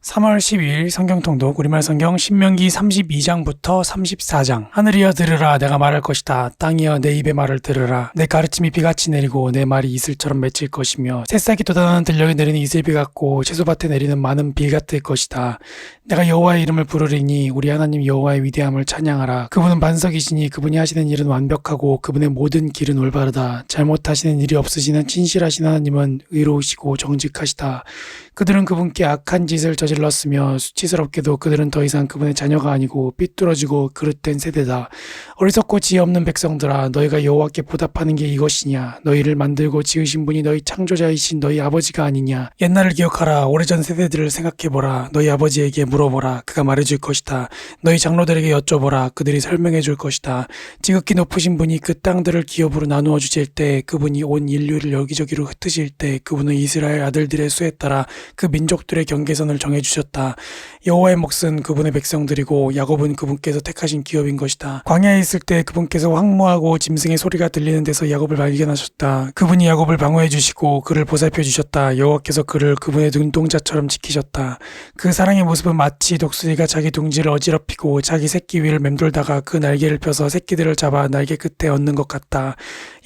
3월 12일 성경통독 우리말 성경 신명기 32장부터 34장. 하늘이여 들으라, 내가 말할 것이다. 땅이여 내 입의 말을 들으라. 내 가르침이 비같이 내리고 내 말이 이슬처럼 맺힐 것이며 새싹이 돋아나는 들녘에 내리는 이슬비 같고 채소밭에 내리는 많은 비 같을 것이다. 내가 여호와의 이름을 부르리니 우리 하나님 여호와의 위대함을 찬양하라. 그분은 반석이시니 그분이 하시는 일은 완벽하고 그분의 모든 길은 올바르다. 잘못하시는 일이 없으시는 진실하신 하나님은 의로우시고 정직하시다. 그들은 그분께 악한 짓을 저질렀으며 수치스럽게도 그들은 더 이상 그분의 자녀가 아니고 삐뚤어지고 그릇된 세대다. 어리석고 지혜 없는 백성들아, 너희가 여호와께 보답하는 게 이것이냐? 너희를 만들고 지으신 분이 너희 창조자이신 너희 아버지가 아니냐? 옛날을 기억하라. 오래전 세대들을 생각해보라. 너희 아버지에게 물어보라. 그가 말해줄 것이다. 너희 장로들에게 여쭤보라. 그들이 설명해줄 것이다. 지극히 높으신 분이 그 땅들을 기업으로 나누어 주실 때, 그분이 온 인류를 여기저기로 흩으실 때, 그분은 이스라엘 아들들의 수에 따라 그 민족들의 경계선을 정해주셨다. 여호와의 몫은 그분의 백성들이고 야곱은 그분께서 택하신 기업인 것이다. 광야에 있을 때 그분께서 황무하고 짐승의 소리가 들리는 데서 야곱을 발견하셨다. 그분이 야곱을 방어해 주시고 그를 보살펴 주셨다. 여호와께서 그를 그분의 눈동자처럼 지키셨다. 그 사랑의 모습은 마치 독수리가 자기 둥지를 어지럽히고 자기 새끼 위를 맴돌다가 그 날개를 펴서 새끼들을 잡아 날개 끝에 얹는 것 같다.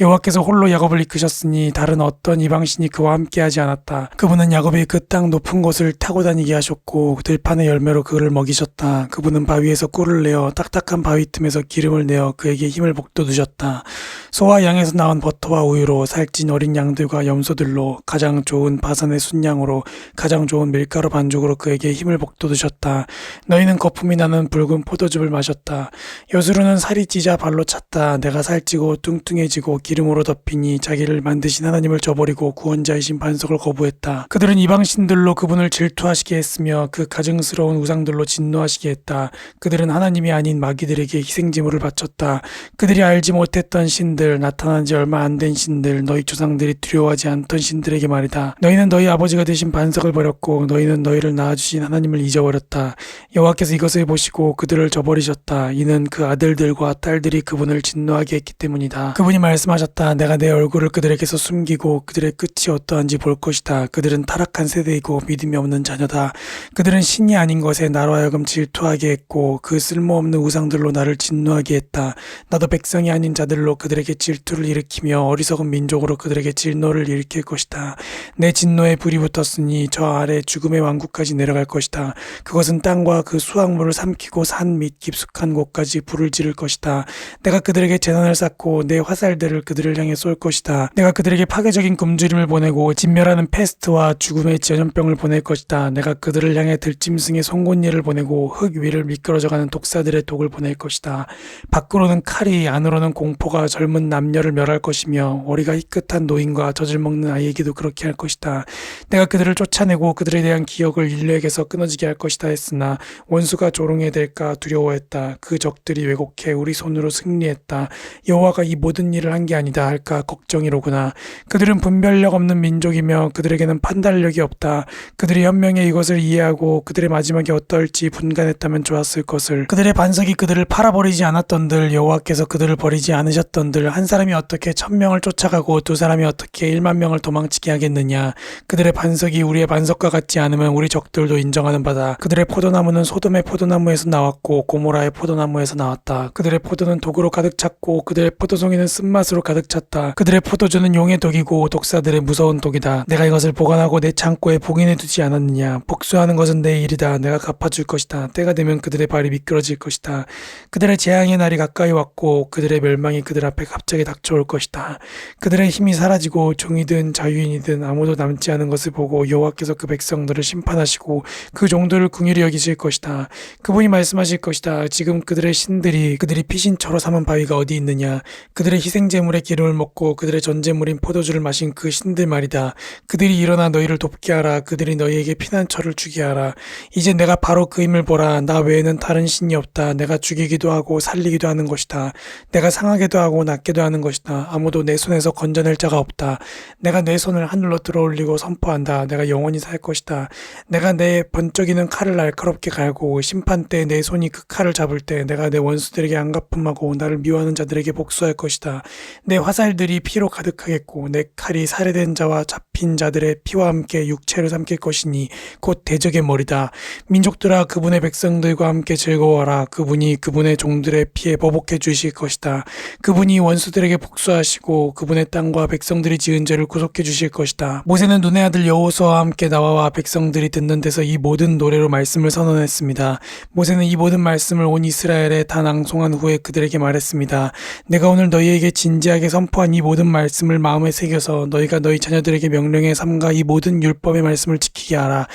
여호와께서 홀로 야곱을 이끄셨으니 다른 어떤 이방신이 그와 함께하지 않았다. 그분은 야곱이 그 땅 높은 곳을 타고 다니게 하셨고 들판의 열매로 그를 먹이셨다. 그분은 바위에서 꿀을 내어 딱딱한 바위 틈에서 기름을 내어 그에게 힘을 북돋우셨다. 소와 양에서 나온 버터와 우유로 살찐 어린 양들과 염소들로 가장 좋은 바산의 순양으로 가장 좋은 밀가루 반죽으로 그에게 힘을 북돋우셨다. 너희는 거품이 나는 붉은 포도즙을 마셨다. 여수로는 살이 찌자 발로 찼다. 내가 살찌고 뚱뚱해지고 기름으로 덮이니 자기를 만드신 하나님을 저버리고 구원자이신 반석을 거부했다. 그들은 이방신들로 그분을 질투하시게 했으며 그 가증스러운 우상들로 진노하시게 했다. 그들은 하나님이 아닌 마귀들에게 희생제물을 바쳤다. 그들이 알지 못했던 신들, 나타난 지 얼마 안 된 신들, 너희 조상들이 두려워하지 않던 신들에게 말이다. 너희는 너희 아버지가 되신 반석을 버렸고 너희는 너희를 낳아주신 하나님을 잊어버렸다. 여호와께서 이것을 보시고 그들을 저버리셨다. 이는 그 아들들과 딸들이 그분을 진노하게 했기 때문이다. 그분이 말씀하셨다. 내가 내 얼굴을 그들에게서 숨기고 그들의 끝이 어떠한지 볼 것이다. 그들은 타락한 세대이고 믿음이 없는 자녀다. 그들은 신이 아닌 것에 나로 하여금 질투하게 했고 그 쓸모없는 우상들로 나를 진노하게 했다. 나도 백성이 아닌 자들로 그들에게 질투를 일으키며 어리석은 민족으로 그들에게 진노를 일으킬 것이다. 내 진노에 불이 붙었으니 저 아래 죽음의 왕국까지 내려갈 것이다. 그것은 땅과 그 수확물을 삼키고 산 및 깊숙한 곳까지 불을 지를 것이다. 내가 그들에게 재난을 쌓고 내 화살들을 그들을 향해 쏠 것이다. 내가 그들에게 파괴적인 굶주림을 보내고 진멸하는 패스트와 죽음의 전염병을 보낼 것이다. 내가 그들을 향해 들짐승의 송곳니를 보내고 흙 위를 미끄러져가는 독사들의 독을 보낼 것이다. 밖으로는 칼이, 안으로는 공포가 젊은 남녀를 멸할 것이며 어리가 희끗한 노인과 젖을 먹는 아이에게도 그렇게 할 것이다. 내가 그들을 쫓아내고 그들에 대한 기억을 인류에게서 끊어지게 할 것이다 했으나 원수가 조롱해 될까 두려워했다. 그 적들이 왜곡해 우리 손으로 승리했다. 여호와가 이 모든 일을 한 게 아니다 할까 걱정이로구나. 그들은 분별력 없는 민족이며 그들에게는 판단력이 없다. 그들이 현명에 이것을 이해하고 그들의 마지막이 어떨지 분간했다면 좋았을 것을. 그들의 반석이 그들을 팔아버리지 않았던들, 여호와께서 그들을 버리지 않으셨던들, 한 사람이 어떻게 1000명을 쫓아가고 두 사람이 어떻게 100,000명을 도망치게 하겠느냐. 그들의 반석이 우리의 반석과 같지 않으면 우리 적들도 인정하는 바다. 그들의 포도나무는 소돔의 포도나무에서 나왔고 고모라의 포도나무에서 나왔다. 그들의 포도는 독으로 가득 찼고 그들의 포도송이는 쓴맛으로 가득 찼다. 그들의 포도주는 용의 독이고 독사들의 무서운 독이다. 내가 이것을 보관하고 내 창고에 봉인해 두지 않았느냐. 복수하는 것은 내 일이다. 내가 갚아줄 것이다. 때가 되면 그들의 발이 미끄러질 것이다. 그들의 재앙의 날이 가까이 왔고 그들의 멸망이 그들 앞에 갑자기 닥쳐올 것이다. 그들의 힘이 사라지고 종이든 자유인이든 아무도 남지 않은 것을 보고 여호와께서 그 백성들을 심판하시고 그 종들을 긍휼히 여기실 것이다. 그분이 말씀하실 것이다. 지금 그들의 신들이 그들이 피신처로 삼은 바위가 어디 있느냐. 그들의 희생제물의 기름을 먹고 그들의 전제물인 포도주를 마신 그 신들 말이다. 그들이 일어나 너희를 돕게 하라. 그들이 너희에게 피난처를 주게 하라. 이제 내가 바로 그 힘을 보라. 나 외에는 다른 신이 없다. 내가 죽이기도 하고 살리기도 하는 것이다. 내가 상하게도 하고 낫게도 하는 것이다. 아무도 내 손에서 건져낼 자가 없다. 내가 내 손을 하늘로 들어올리고 선포한다. 내가 영원히 살 것이다. 내가 내 번쩍이는 칼을 날카롭게 갈고 심판 때 내 손이 그 칼을 잡을 때 내가 내 원수들에게 안갚음하고 나를 미워하는 자들에게 복수할 것이다. 내 화살들이 피로 가득하겠고 내 칼이 살해된 자와 잡힌 자들의 피와 함께 육체를 삼킬 것이니 곧 대적의 머리다. 민족들아 그분의 백성들과 함께 즐거워하라. 그분이 그분의 종들의 피에 보복해 주실 것이다. 그분이 원수들에게 복수하시고 그분의 땅과 백성들이 지은 죄를 구속해 주실 것이다. 모세는 눈의 아들 여호수아와 함께 나와 백성들이 듣는 데서 이 모든 노래로 말씀을 선언했습니다. 모세는 이 모든 말씀을 온 이스라엘에 다 낭송한 후에 그들에게 말했습니다. 내가 오늘 너희에게 진지하게 선포한 이 모든 말씀을 마음에 새겨서 너희가 너희 자녀들에게 명령해 삼가 이 모든 율법의 말씀을 지키게 하라.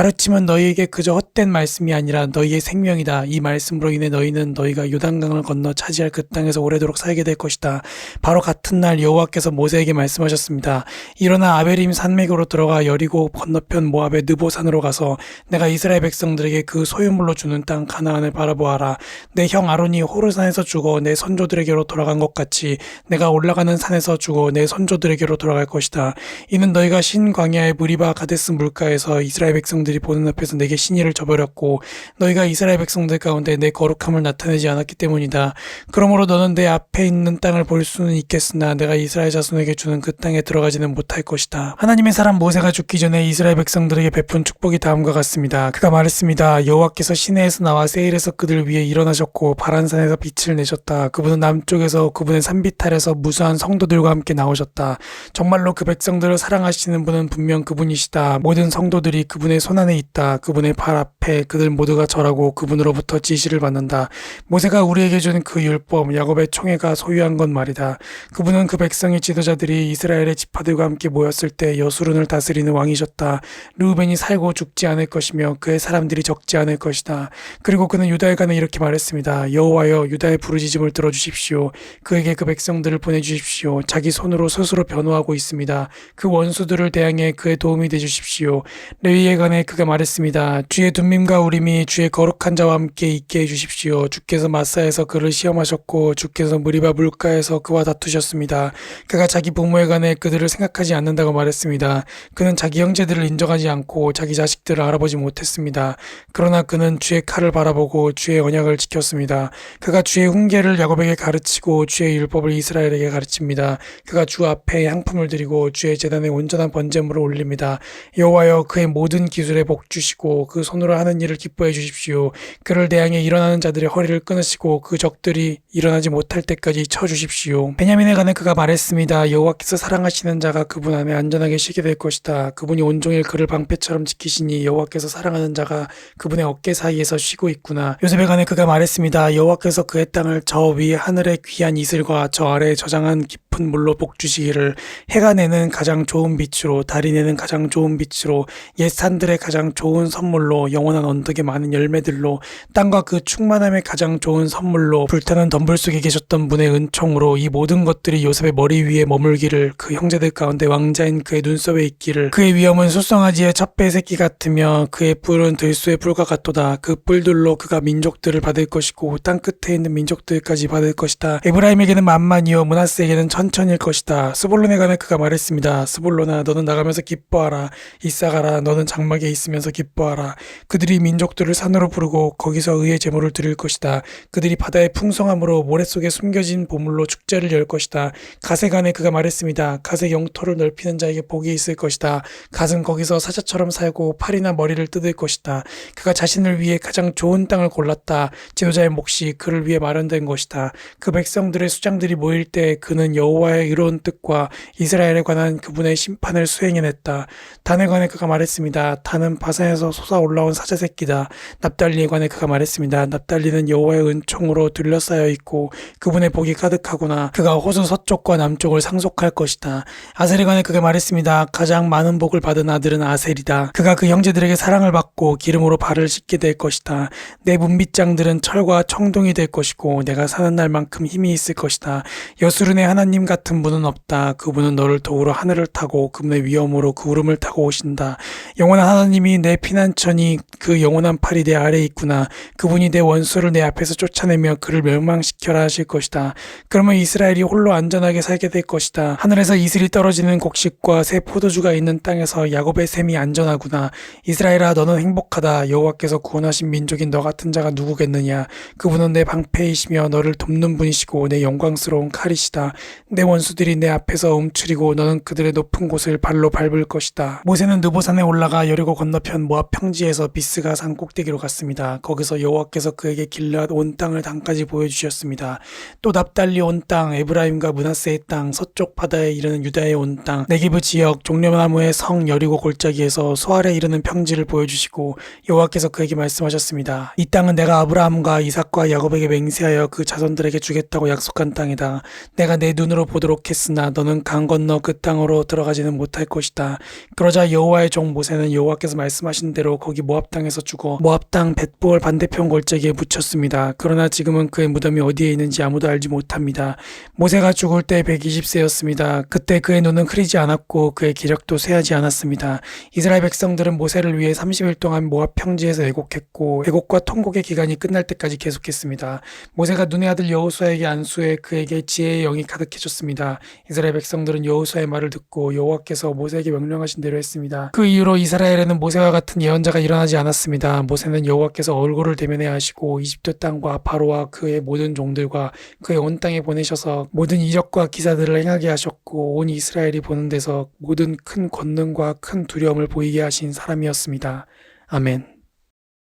가르침은 너희에게 그저 헛된 말씀이 아니라 너희의 생명이다. 이 말씀으로 인해 너희는 너희가 요단강을 건너 차지할 그 땅에서 오래도록 살게 될 것이다. 바로 같은 날 여호와께서 모세에게 말씀하셨습니다. 일어나 아베림 산맥으로 들어가 여리고 건너편 모압의 느보산으로 가서 내가 이스라엘 백성들에게 그 소유물로 주는 땅 가나안을 바라보아라. 내 형 아론이 호르산에서 죽어 내 선조들에게로 돌아간 것 같이 내가 올라가는 산에서 죽어 내 선조들에게로 돌아갈 것이다. 이는 너희가 신 광야의 무리바 가데스 물가에서 이스라엘 백성들이 보는 앞에서 내게 신의를 저버렸고 너희가 이스라엘 백성들 가운데 내 거룩함을 나타내지 않았기 때문이다. 그러므로 너는 내 앞에 있는 땅을 볼 수는 있겠으나 내가 이스라엘 자손에게 주는 그 땅에 들어가지는 못할 것이다. 하나님의 사람 모세가 죽기 전에 이스라엘 백성들에게 베푼 축복이 다음과 같습니다. 그가 말했습니다. 여호와께서 시내에서 나와 세일에서 그들 위해 일어나셨고 바란산에서 빛을 내셨다. 그분은 남쪽에서 그분의 산비탈에서 무수한 성도들과 함께 나오셨다. 정말로 그 백성들을 사랑하시는 분은 분명 그분이시다. 모든 성도들이 그분의 손안에 있다. 그분의 발 앞에 그들 모두가 절하고 그분으로부터 지시를 받는다. 모세가 우리에게 준 그 율법 야곱의 총회가 소유한 것 말이다. 그분은 그 백성의 지도자들이 이스라엘의 지파들과 함께 모였을 때 여수룬을 다스리는 왕이셨다. 르우벤이 살고 죽지 않을 것이며 그의 사람들이 적지 않을 것이다. 그리고 그는 유다에 관해 이렇게 말했습니다. 여호와여 유다의 부르짖음을 들어주십시오. 그에게 그 백성들을 보내주십시오. 자기 손으로 스스로 변호하고 있습니다. 그 원수들을 대항해 그의 도움이 되주십시오. 레위에 관해 그가 말했습니다. 주의 둠밈과 우림이 주의 거룩한 자와 함께 있게 해주십시오. 주께서 마사에서 그를 시험하셨고 주께서 무리바 물가에서 그와 다투셨습니다. 그가 자기 부모에 관해 그들을 생각하지 않는다고 말했습니다. 그는 자기 형제들을 인정하지 않고 자기 자식들을 알아보지 못했습니다. 그러나 그는 주의 칼을 바라보고 주의 언약을 지켰습니다. 그가 주의 훈계를 야곱에게 가르치고 주의 율법을 이스라엘에게 가르칩니다. 그가 주 앞에 향품을 드리고 주의 제단에 온전한 번제물을 올립니다. 여호와여 그의 모든 기술에 복 주시고 그 손으로 하는 일을 기뻐해 주십시오. 그를 대항해 일어나는 자들의 허리를 끊으시고 그 적들이 일어나지 못할 때까지 쳐 주십시오. 베냐민에 관해 그가 말했습니다. 여호와께서 사랑하시는 자가 그분 안에 안전하게 쉬게 될 것이다. 그분이 온종일 그를 방패처럼 지키시니 여호와께서 사랑하는 자가 그분의 어깨 사이에서 쉬고 있구나. 요셉에 관해 그가 말했습니다. 여호와께서 그의 땅을 저 위에 하늘의 귀한 이슬과 저 아래에 저장한 깊은 물로 복 주시기를 해가 내는 가장 좋은 빛으로 달이 내는 가장 좋은 빛으로 옛 산들의 가장 좋은 선물로 영원한 언덕의 많은 열매들로 땅과 그 충만함의 가장 좋은 선물로 불타는 덤불 속에 계셨던 분의 은총으로 이 모든 것들이 요셉의 머리 위에 머물기를 그 형제들 가운데 왕자인 그의 눈썹에 있기를 그의 위엄은 소송아지의 첫 배 새끼 같으며 그의 뿔은 들소의 뿔과 같도다. 그 뿔들로 그가 민족들을 받을 것이고 땅 끝에 있는 민족들까지 받을 것이다. 에브라임에게는 만만이요 므낫세에게는 천천일 것이다. 스볼론에 관해 그가 말했습니다. 스볼론아 너는 나가면서 기뻐하라. 이사가라 너는 장막에 있으면서 기뻐하라. 그들이 민족들을 산으로 부르고 거기서 의의 제물을 드릴 것이다. 그들이 바다의 풍성함으로 모래 속에 숨겨진 보물로 축제를 열 것이다. 갓에 관해 그가 말했습니다. 갓의 영토를 넓히는 자에게 복이 있을 것이다. 갓은 거기서 사자처럼 살고 팔이나 머리를 뜯을 것이다. 그가 자신을 위해 가장 좋은 땅을 골랐다. 지도자의 몫이 그를 위해 마련된 것이다. 그 백성들의 수장들이 모일 때 그는 여호와의 의로운 뜻과 이스라엘에 관한 그분의 심판을 수행해냈다. 단에 관해 그가 말했습니다. 단은 바산에서 솟아올라온 사자 새끼다. 납달리에 관해 그가 말했습니다. 납달리는 여호와의 은총으로 둘러싸여 있고 그분의 복이 가득하구나. 그가 호수 서쪽과 남쪽을 상속할 것이다. 아셀에 관해 그가 말했습니다. 가장 많은 복을 받은 아들은 아셀이다. 그가 그 형제들에게 사랑을 받고 기름으로 발을 씻게 될 것이다. 내 문빗장들은 철과 청동이 될 것이고 내가 사는 날만큼 힘이 있을 것이다. 여수른의 하나님 같은 분은 없다. 그분은 너를 도우러 하늘을 타고 그분의 위엄으로 구름을 타고 오신다. 영원한 하나님이 내 피난처니 그 영원한 팔이 내 아래에 있구나. 그분이 내 원수를 내 앞에서 쫓아내며 그를 멸망시켜라 하실 것이다. 그러면 이스라엘이 홀로 안전하게 살게 될 것이다. 하늘에서 이슬이 떨어지는 곡식과 새 포도주가 있는 땅에서 야곱의 샘이 안전하구나. 이스라엘아 너는 행복하다. 여호와께서 구원하신 민족인 너 같은 자가 누구겠느냐. 그분은 내 방패이시며 너를 돕는 분이시고 내 영광스러운 칼이시다. 내 원수들이 내 앞에서 움츠리고 너는 그들의 높은 곳을 발로 밟을 것이다. 모세는 느보산에 올라가 여리고 건너편 모압 평지에서 비스가 산 꼭대기로 갔습니다. 거기서 여호와께서 그에게 길앗 온 땅을 당까지 보여주셨습니다. 또 납달리 온 땅, 에브라임과 므낫세의 땅, 서쪽 바다에 이르는 유다의 온 땅, 네기브 지역, 종려나무의 성 여리고 골짜기에서 소알에 이르는 평지를 보여주시고 여호와께서 그에게 말씀하셨습니다. 이 땅은 내가 아브라함과 이삭과 야곱에게 맹세하여 그 자손들에게 주겠다고 약속한 땅이다. 내가 내 눈으로 보도록 했으나 너는 강 건너 그 땅으로 들어가지는 못할 것이다. 그러자 여호와의 종 모세는 여호와께서 말씀하신 대로 거기 모압 땅에서 죽어 모압 땅 벳보을 반대편 골짜기에 묻혔습니다. 그러나 지금은 그의 무덤이 어디에 있는지 아무도 알지 못합니다. 모세가 죽을 때 120세였습니다. 그때 그의 눈은 흐리지 않았고 그의 기력도 쇠하지 않았습니다. 이스라엘 백성들은 모세를 위해 30일 동안 모압 평지에서 애곡했고 애곡과 통곡의 기간이 끝날 때까지 계속했습니다. 모세가 눈의 아들 여호수아에게 안수해 그에게 지혜의 영이 가득해졌습니다. 이스라엘 백성들은 여호수아의 말을 듣고 여호와께서 모세에게 명령하신 대로 했습니다. 그 이후로 이스라엘에는 모세와 같은 예언자가 일어나지 않았습니다. 모세는 여호와께서 얼굴을 대면해 하시고 이집트 땅과 바로와 그의 모든 종들과 그의 온 땅에 보내셔서 모든 이적과 기사들을 행하게 하셨고 온 이스라엘이 보는 데서 모든 큰 권능과 큰 두려움을 보이게 하신 사람이었습니다. 아멘.